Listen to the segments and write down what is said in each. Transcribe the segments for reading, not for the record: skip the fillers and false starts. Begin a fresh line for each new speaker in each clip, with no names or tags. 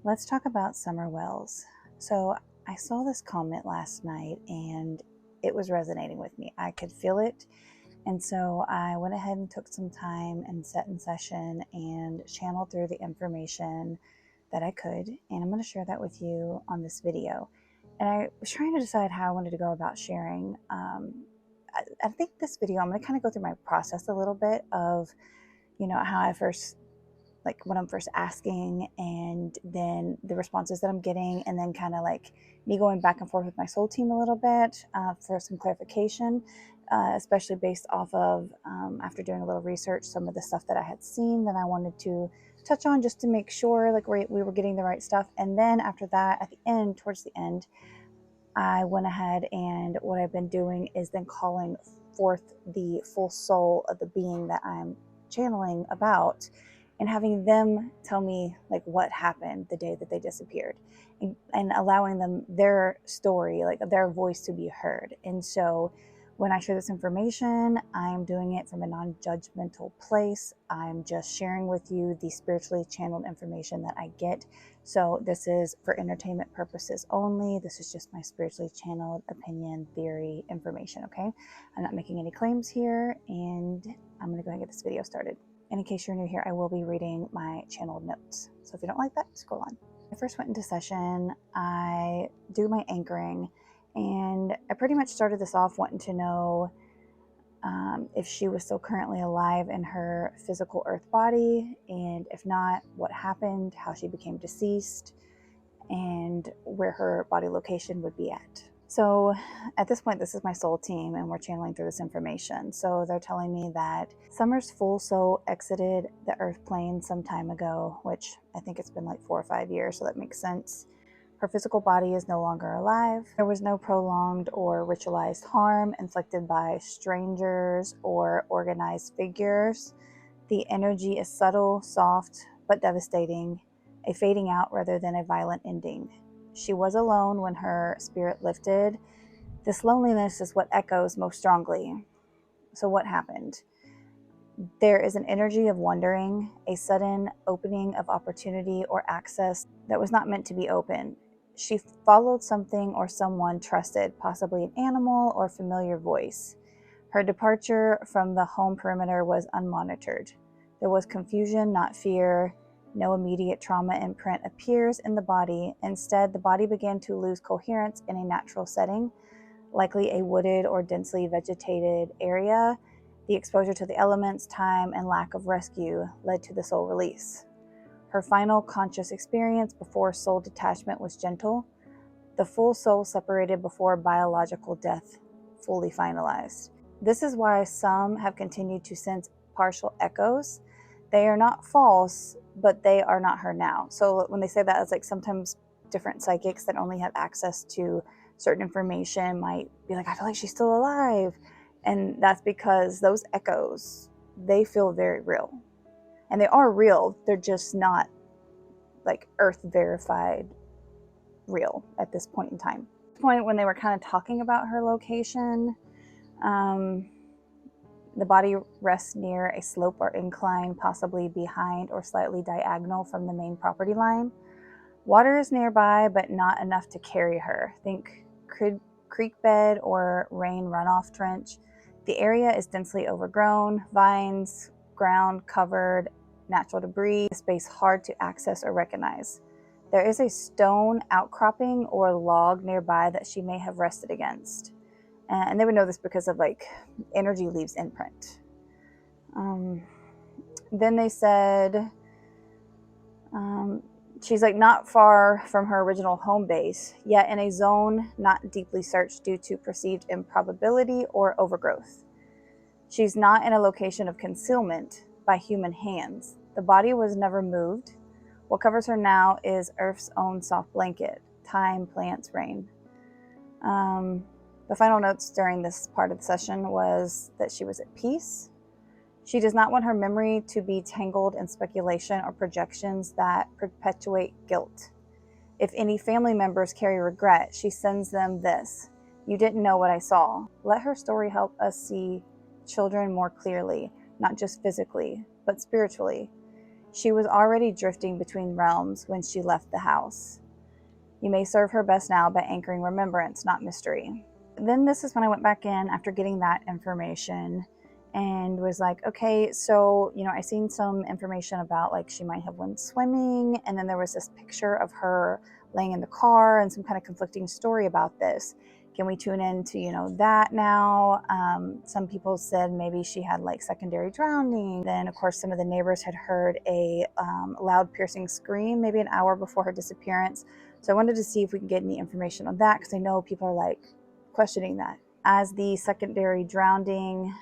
Let's talk about summer wells. So I saw this comment last night and it was resonating with me. I could feel it. And so I went ahead and took some time and set in session and channeled through the information that I could. And I'm going to share that with you on this video. And I was trying to decide how I wanted to go about sharing. I think this video, I'm going to kind of go through my process a little bit of, how I first, like what I'm first asking, and then the responses that I'm getting, and then kind of like me going back and forth with my soul team a little bit for some clarification, especially based off of, after doing a little research, some of the stuff that I had seen that I wanted to touch on just to make sure like we were getting the right stuff. And then after that, at the end, towards the end, I went ahead and what I've been doing is then calling forth the full soul of the being that I'm channeling about, and having them tell me like what happened the day that they disappeared, and allowing them their story, like their voice, to be heard. And so when I share this information, I'm doing it from a non-judgmental place. I'm just sharing with you the spiritually channeled information that I get. So this is for entertainment purposes only. This is just my spiritually channeled opinion, theory, information, okay? I'm not making any claims here, and I'm gonna go ahead and get this video started. And in case you're new here, I will be reading my channeled notes. So if you don't like that, scroll on. When I first went into session, I do my anchoring, and I pretty much started this off wanting to know if she was still currently alive in her physical earth body, and if not, what happened, how she became deceased, and where her body location would be at. So at this point, this is my soul team, and we're channeling through this information. So they're telling me that Summer's full soul exited the earth plane some time ago, which I think it's been like 4 or 5 years, so that makes sense. Her physical body is no longer alive. There was no prolonged or ritualized harm inflicted by strangers or organized figures. The energy is subtle, soft, but devastating, a fading out rather than a violent ending. She was alone when her spirit lifted. This loneliness is what echoes most strongly. So what happened? There is an energy of wondering, a sudden opening of opportunity or access that was not meant to be open. She followed something or someone trusted, possibly an animal or familiar voice. Her departure from the home perimeter was unmonitored. There was confusion, not fear. No immediate trauma imprint appears in the body. Instead, the body began to lose coherence in a natural setting, likely a wooded or densely vegetated area. The exposure to the elements, time, and lack of rescue led to the soul release. Her final conscious experience before soul detachment was gentle. The full soul separated before biological death fully finalized. This is why some have continued to sense partial echoes. They are not false, but they are not her now. So when they say that, it's like sometimes different psychics that only have access to certain information might be like, I feel like she's still alive. And that's because those echoes, they feel very real. And they are real, they're just not like earth verified real at this point in time. At this point, when they were kind of talking about her location, the body rests near a slope or incline, possibly behind or slightly diagonal from the main property line. Water is nearby, but not enough to carry her. Think creek bed or rain runoff trench. The area is densely overgrown, vines, ground covered, natural debris, a space hard to access or recognize. There is a stone outcropping or log nearby that she may have rested against. And they would know this because of like energy leaves imprint. Then they said she's like not far from her original home base, yet in a zone not deeply searched due to perceived improbability or overgrowth. She's not in a location of concealment by human hands. The body was never moved. What covers her now is Earth's own soft blanket: time, plants, rain. The final notes during this part of the session was that she was at peace. She does not want her memory to be tangled in speculation or projections that perpetuate guilt. If any family members carry regret, she sends them this: you didn't know what I saw. Let her story help us see children more clearly, not just physically, but spiritually. She was already drifting between realms when she left the house. You may serve her best now by anchoring remembrance, not mystery. Then this is when I went back in after getting that information and was like, okay, so, I seen some information about like she might have went swimming, and then there was this picture of her laying in the car and some kind of conflicting story about this. Can we tune into, that now? Some people said maybe she had like secondary drowning. Then, of course, some of the neighbors had heard a loud piercing scream maybe an hour before her disappearance. So I wanted to see if we could get any information on that, because I know people are like questioning that. As the secondary drowning,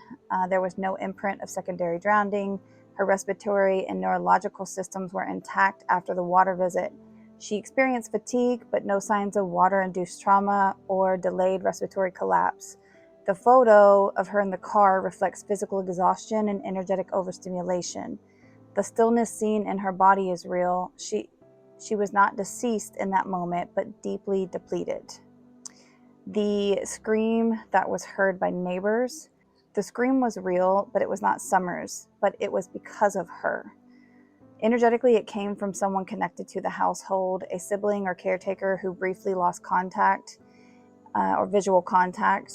there was no imprint of secondary drowning. Her respiratory and neurological systems were intact after the water visit. She experienced fatigue, but no signs of water-induced trauma or delayed respiratory collapse. The photo of her in the car reflects physical exhaustion and energetic overstimulation. The stillness seen in her body is real. She was not deceased in that moment, but deeply depleted. The scream that was heard by neighbors, the scream was real, but it was not Summers, but it was because of her. Energetically, it came from someone connected to the household, a sibling or caretaker who briefly lost contact or visual contact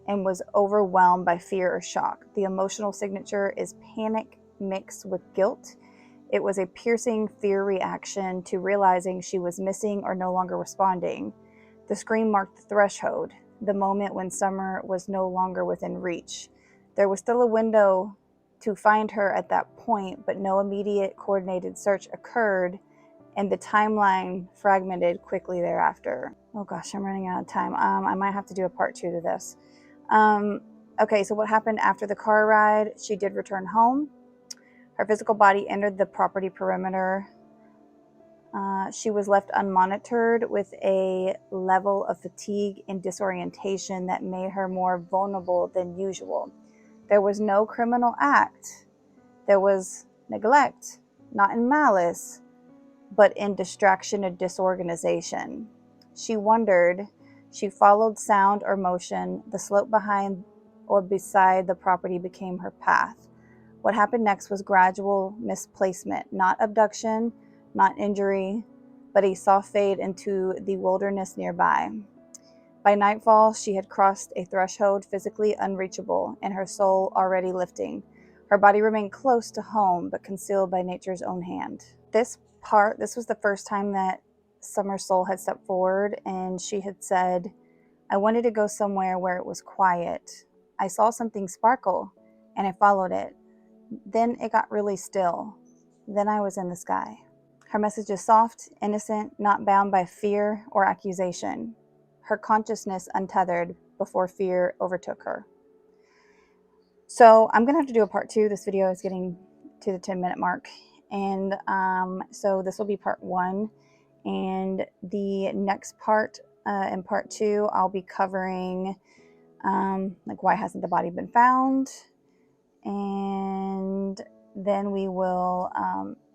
and was overwhelmed by fear or shock. The emotional signature is panic mixed with guilt. It was a piercing fear reaction to realizing she was missing or no longer responding. The scream marked the threshold, the moment when Summer was no longer within reach. There was still a window to find her at that point, but no immediate coordinated search occurred, and the timeline fragmented quickly thereafter. Oh gosh, I'm running out of time. I might have to do a part 2 to this. Okay, so what happened after the car ride? She did return home. Her physical body entered the property perimeter. She was left unmonitored with a level of fatigue and disorientation that made her more vulnerable than usual. There was no criminal act. There was neglect, not in malice, but in distraction or disorganization. She wondered. She followed sound or motion. The slope behind or beside the property became her path. What happened next was gradual misplacement, not abduction, not injury, but a soft fade into the wilderness nearby. By nightfall, she had crossed a threshold physically unreachable, and her soul already lifting. Her body remained close to home, but concealed by nature's own hand. This was the first time that Summer's soul had stepped forward, and she had said, I wanted to go somewhere where it was quiet. I saw something sparkle, and I followed it. Then it got really still. Then I was in the sky. Her message is soft, innocent, not bound by fear or accusation. Her consciousness untethered before fear overtook her. So I'm going to have to do a part 2. This video is getting to the 10-minute mark. And so this will be part 1. And the next part, in part 2, I'll be covering like why hasn't the body been found? And then we will,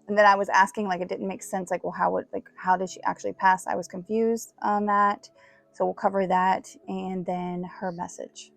and then I was asking, like, it didn't make sense. Like, well, how did she actually pass? I was confused on that. So we'll cover that, and then her message.